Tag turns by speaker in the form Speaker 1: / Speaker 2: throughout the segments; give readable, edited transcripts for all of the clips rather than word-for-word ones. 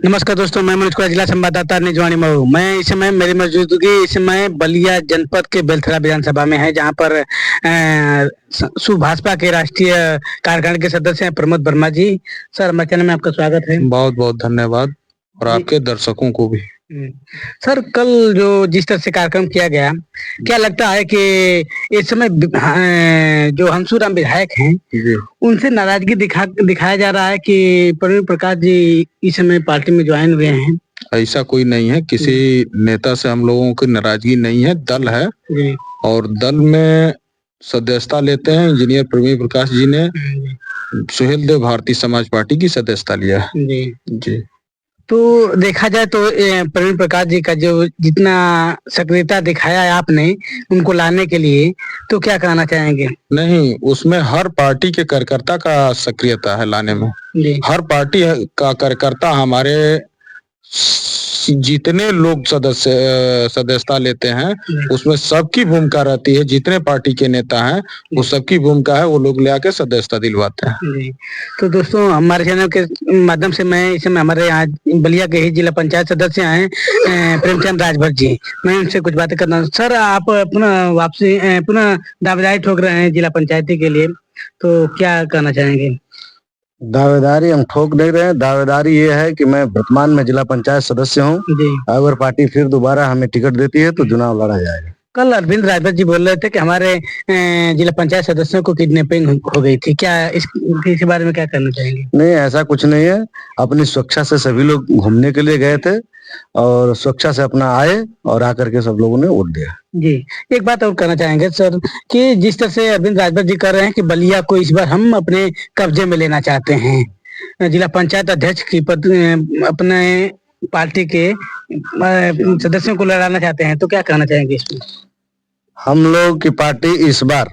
Speaker 1: नमस्कार दोस्तों, मैं मनोज कुमार, जिला संवाददाता निजवानी मऊ। मैं इस समय मेरी मौजूदगी इस समय बलिया जनपद के बेलथरा विधानसभा में है, जहां पर भाजपा के राष्ट्रीय कार्यकारिणी के सदस्य हैं प्रमोद वर्मा जी। सर, हमारे चैनल में आपका स्वागत है।
Speaker 2: बहुत बहुत धन्यवाद और आपके दर्शकों को भी।
Speaker 1: सर, कल जो जिस तरह से कार्यक्रम किया गया, क्या लगता है कि इस समय जो हंसुराम विधायक हैं उनसे नाराजगी दिखाया जा रहा है कि प्रवीण प्रकाश जी इस समय पार्टी में ज्वाइन हुए हैं?
Speaker 2: ऐसा कोई नहीं है, किसी नेता से हम लोगों की नाराजगी नहीं है। दल है और दल में सदस्यता लेते हैं। इंजीनियर प्रवीण प्रकाश जी ने सुहेल देव भारतीय समाज पार्टी की सदस्यता लिया है। जी।
Speaker 1: तो देखा जाए तो प्रवीण प्रकाश जी का जो जितना सक्रियता दिखाया है आपने उनको लाने के लिए, तो क्या कहना चाहेंगे?
Speaker 2: नहीं, उसमें हर पार्टी के कार्यकर्ता का सक्रियता है लाने में। हर पार्टी का कार्यकर्ता हमारे जितने लोग सदस्यता लेते हैं उसमें सबकी भूमिका रहती है। जितने पार्टी के नेता हैं वो सबकी भूमिका है, वो लोग ले आके सदस्यता दिलवाते हैं।
Speaker 1: तो दोस्तों, हमारे चैनल के माध्यम से मैं इस समय हमारे यहाँ बलिया के ही जिला पंचायत सदस्य हैं प्रेमचंद राजभर जी, मैं उनसे कुछ बातें करना। सर, आप पुनः दावेदारी ठोक रहे हैं जिला पंचायती के लिए, तो क्या कहना चाहेंगे?
Speaker 3: दावेदारी हम ठोक नहीं रहे हैं। दावेदारी ये है कि मैं वर्तमान में जिला पंचायत सदस्य हूँ। अगर पार्टी फिर दोबारा हमें टिकट देती है तो चुनाव लड़ा जाएगा।
Speaker 1: कल अरविंद राजभर जी बोल रहे थे कि हमारे जिला पंचायत सदस्यों को किडनैपिंग हो गई थी, क्या इसके बारे में क्या करना चाहेंगे?
Speaker 3: नहीं, ऐसा कुछ नहीं है। अपनी स्वेच्छा से सभी लोग घूमने के लिए गए थे और स्वेच्छा से अपना आए और आकर के सब लोगों ने वोट दिया।
Speaker 1: जी, एक बात और कहना चाहेंगे सर कि जिस तरह से अरविंद राजभर जी कर रहे हैं कि बलिया को इस बार हम अपने कब्जे में लेना चाहते हैं, जिला पंचायत अध्यक्ष की पद अपने पार्टी के सदस्यों को लड़ाना चाहते हैं, तो क्या कहना चाहेंगे इसमें?
Speaker 3: हम लोग की पार्टी इस बार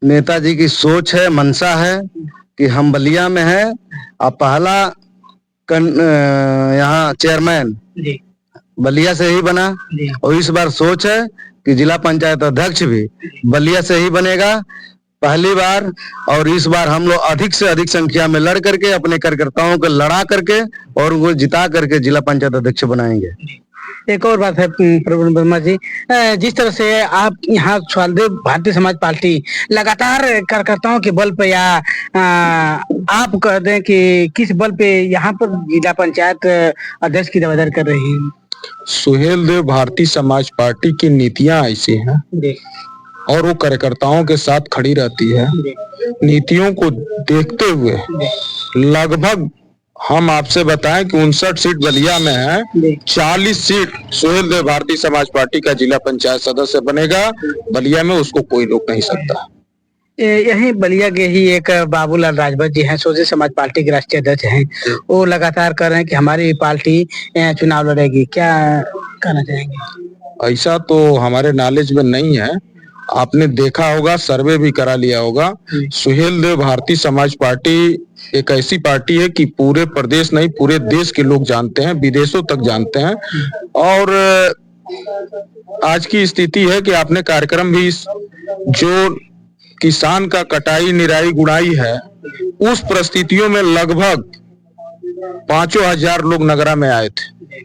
Speaker 3: नेताजी की सोच है, मंशा है कि हम बलिया में है। अब पहला यहाँ चेयरमैन बलिया से ही बना और इस बार सोच है कि जिला पंचायत अध्यक्ष भी बलिया से ही बनेगा पहली बार। और इस बार हम लोग अधिक से अधिक संख्या में लड़ करके अपने कार्यकर्ताओं को लड़ा करके और उनको जिता करके जिला पंचायत अध्यक्ष बनाएंगे।
Speaker 1: एक और बात है प्रवीण वर्मा जी, जिस तरह से आप यहाँ सुहेलदेव भारतीय समाज पार्टी लगातार कार्यकर्ताओं के बल पे या आप कह दें कि किस बल पे यहाँ पर जिला पंचायत अध्यक्ष की दावेदारी कर रही है?
Speaker 2: सुहेल देव भारतीय समाज पार्टी की नीतियां ऐसी हैं और वो कार्यकर्ताओं के साथ खड़ी रहती है। नीतियों को देखते हुए लगभग हम आपसे बताएं कि 59 सीट बलिया में है, 40 सीट सुहेल देव भारतीय समाज पार्टी का जिला पंचायत सदस्य बनेगा। बलिया में उसको कोई रोक नहीं सकता।
Speaker 1: यही बलिया के ही एक बाबूलाल राजभर जी हैं, सोझे समाज पार्टी के राष्ट्रीय अध्यक्ष हैं, वो लगातार कर रहे हैं कि हमारी पार्टी चुनाव लड़ेगी, क्या कहना चाहेंगे?
Speaker 2: ऐसा तो हमारे नॉलेज में नहीं है। आपने देखा होगा, सर्वे भी करा लिया होगा। सुहेल देव भारतीय समाज पार्टी एक ऐसी पार्टी है कि पूरे प्रदेश नहीं पूरे देश के लोग जानते हैं, विदेशों तक जानते हैं। और आज की स्थिति है कि आपने कार्यक्रम भी जो किसान का कटाई निराई गुड़ाई है उस परिस्थितियों में लगभग 5,000 लोग नगरा में आए थे।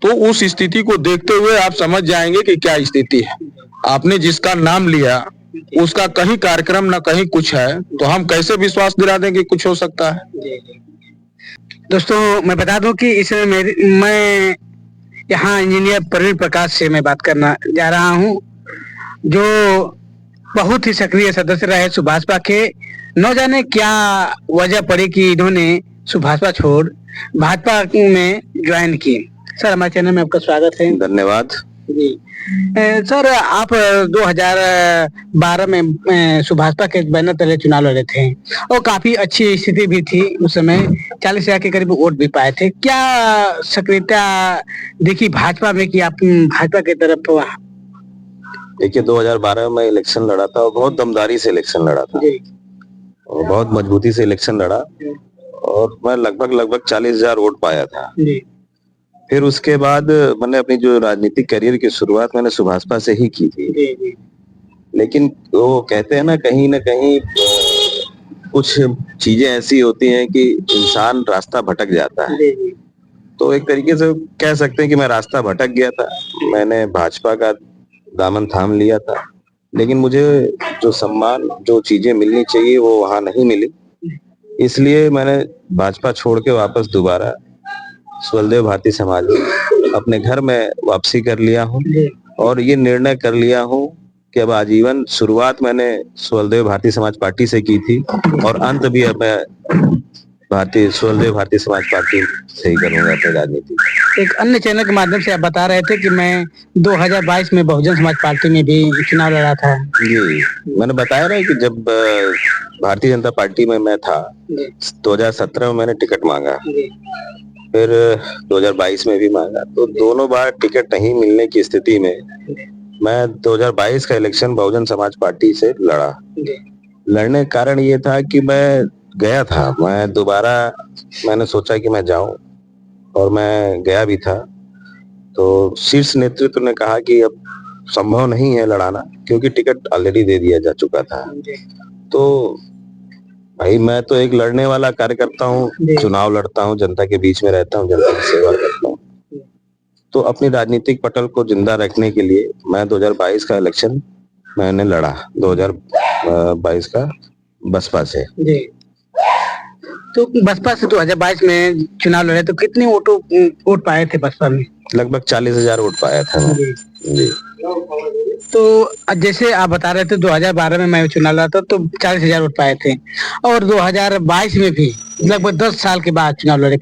Speaker 2: तो उस स्थिति को देखते हुए आप समझ जाएंगे कि क्या स्थिति है। आपने जिसका नाम लिया उसका कहीं कार्यक्रम ना कहीं कुछ है, तो हम कैसे विश्वास दिला दें कि कुछ हो सकता है?
Speaker 1: दोस्तों, मैं बता दूं कि इसमें मैं यहाँ इंजीनियर प्रवीण प्रकाश से मैं बात करना जा रहा हूँ, जो बहुत ही सक्रिय सदस्य रहे सुभाषपा के। न जाने क्या वजह पड़ी कि इन्होंने सुभाषपा छोड़ भाजपा में ज्वाइन की। सर, हमारे चैनल में आपका स्वागत है।
Speaker 3: धन्यवाद
Speaker 1: जी। सर, आप 2012 में सुभाषपा के बैनर तले चुनाव लड़े थे और काफी अच्छी स्थिति भी थी उस समय, 40,000 के करीब वोट भी पाए थे। क्या सक्रियता देखी भाजपा में कि आप भाजपा की तरफ?
Speaker 4: देखिए, 2012 में इलेक्शन लड़ा था और बहुत दमदारी से इलेक्शन लड़ा था और बहुत मजबूती से इलेक्शन लड़ा और मैं लगभग 40,000 वोट पाया था। फिर उसके बाद मैंने अपनी जो राजनीतिक करियर की शुरुआत मैंने सुभाषपा से ही की थी। लेकिन वो कहते हैं ना कहीं कुछ चीजें ऐसी होती हैं कि इंसान रास्ता भटक जाता है। तो एक तरीके से कह सकते हैं कि मैं रास्ता भटक गया था। मैंने भाजपा का दामन थाम लिया था, लेकिन मुझे जो सम्मान, जो चीजें मिलनी चाहिए वो वहां नहीं मिली। इसलिए मैंने भाजपा छोड़ के वापस दोबारा सुहेलदेव भारती समाज में अपने घर में वापसी कर लिया हूँ और ये निर्णय कर लिया हूँ कि अब आजीवन शुरुआत मैंने सुहेलदेव भारती समाज पार्टी से की थी और अंत भी अब मैं सुहेलदेव भारती समाज पार्टी से ही करूंगा अपनी राजनीति।
Speaker 1: एक अन्य चैनल के माध्यम से आप बता रहे थे कि मैं 2022 में बहुजन समाज पार्टी में भी चुनाव लड़ा था।
Speaker 4: जी, मैंने बताया ना कि जब भारतीय जनता पार्टी में मैं था 2017 में मैंने टिकट मांगा, फिर 2022 में भी मांगा, तो दोनों बार टिकट नहीं मिलने की स्थिति में मैं 2022 का इलेक्शन बहुजन समाज पार्टी से लड़ा। लड़ने का कारण ये था कि मैं गया था, मैं दोबारा मैंने सोचा कि मैं जाऊं और मैं गया भी था। तो शीर्ष नेतृत्व ने कहा कि अब संभव नहीं है लड़ाना, क्योंकि टिकट ऑलरेडी दे दिया जा चुका था। तो भाई मैं तो एक लड़ने वाला कार्यकर्ता हूँ, चुनाव लड़ता हूँ, जनता के बीच में रहता हूँ, जनता की सेवा करता हूँ। तो अपनी राजनीतिक पटल को जिंदा रखने के लिए मैं 2022 का इलेक्शन मैंने लड़ा, 2022 का बसपा से।
Speaker 1: तो बसपा से 2022 में चुनाव लड़े तो कितने वोट पाए थे बसपा में?
Speaker 4: लगभग 40,000 वोट पाया था मैं। जी।
Speaker 1: तो जैसे आप बता रहे थे 2012 में मैं चुनाव लड़ा था तो 40,000 वोट पाए थे और 2022 में भी लगभग 10 साल के बाद चुनाव लड़े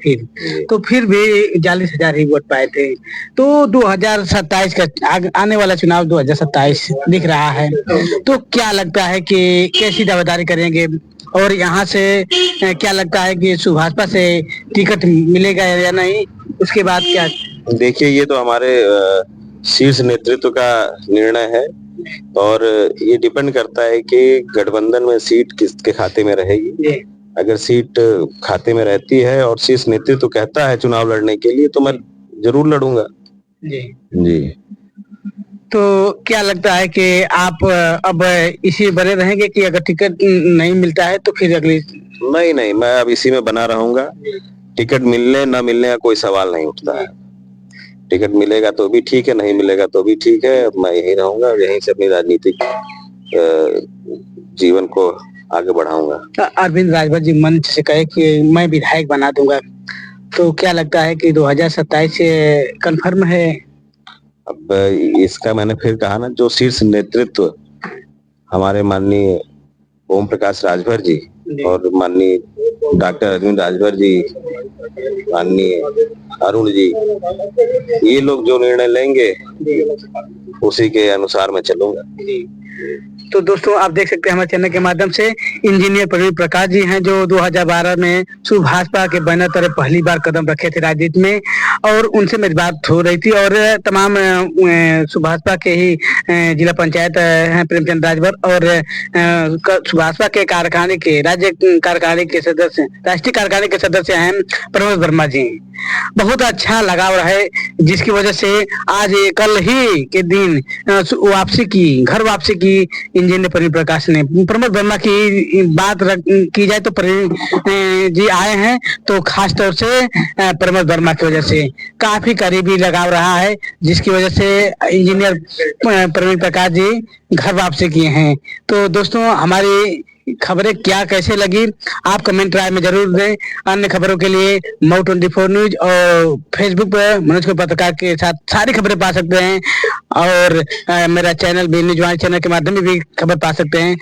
Speaker 1: तो फिर भी 40,000 ही वोट पाए थे। तो 2027 का आने वाला चुनाव 2027 दिख रहा है, तो क्या लगता है कि कैसी दावेदारी करेंगे और यहाँ से क्या लगता है कि सुभाषपा से टिकट मिलेगा या नहीं, उसके बाद क्या?
Speaker 4: देखिए, ये तो हमारे शीर्ष नेतृत्व का निर्णय है और ये डिपेंड करता है कि गठबंधन में सीट किसके खाते में रहेगी। अगर सीट खाते में रहती है और शीर्ष नेतृत्व कहता है चुनाव लड़ने के लिए, तो मैं जरूर लड़ूंगा। जी।
Speaker 1: तो क्या लगता है कि आप अब इसी बने रहेंगे कि अगर टिकट नहीं मिलता है तो फिर अगली?
Speaker 4: नहीं, मैं अब इसी में बना रहूंगा। टिकट मिलने ना मिलने का कोई सवाल नहीं उठता है। टिकट मिलेगा तो भी ठीक है, नहीं मिलेगा तो भी ठीक है, मैं यहीं रहूंगा, यहीं से अपनी राजनीतिक जीवन को आगे बढ़ाऊंगा।
Speaker 1: अरविंद राजभर जी मंच से कहे कि मैं विधायक बना दूंगा, तो क्या लगता है कि 2027 से कंफर्म है?
Speaker 4: अब इसका मैंने फिर कहा ना, जो शीर्ष नेतृत्व हमारे माननीय ओम प्रकाश राजभर जी और माननीय डॉक्टर अरविंद राजभर जी, माननीय अरुण जी, ये लोग जो निर्णय लेंगे उसी के अनुसार मैं चलूंगा।
Speaker 1: तो दोस्तों आप देख सकते हैं हमारे चैनल के माध्यम से इंजीनियर प्रवीण प्रकाश जी हैं, जो 2012 में सुभाषपा के बैनर तले पहली बार कदम रखे थे राजनीति में, और उनसे मेरी बात हो रही थी। और तमाम सुभाषपा के ही जिला पंचायत हैं प्रेमचंद राजभर और सुभाषपा के कार्यकारिणी के राज्य कार्यकारिणी के सदस्य, राष्ट्रीय कार्यकारिणी के सदस्य हैं प्रमोद वर्मा जी। बहुत अच्छा लगाव रहे, जिसकी वजह से आज कल ही के दिन वापसी की, घर वापसी की इंजीनियर प्रवीण प्रकाश ने। प्रमोद वर्मा की बात की जाए तो प्रवीण जी आए हैं तो खास तौर से प्रमोद वर्मा की वजह से काफी करीबी लगाव रहा है, जिसकी वजह से इंजीनियर प्रवीण प्रकाश जी घर वापसी किए हैं। तो दोस्तों हमारी खबरें क्या कैसे लगी आप कमेंट राय में जरूर दें। अन्य खबरों के लिए मऊ 24 न्यूज और फेसबुक पर मनोज को पत्रकार के साथ सारी खबरें पा सकते हैं, और मेरा चैनल बी न्यूज चैनल के माध्यम से भी खबर पा सकते हैं।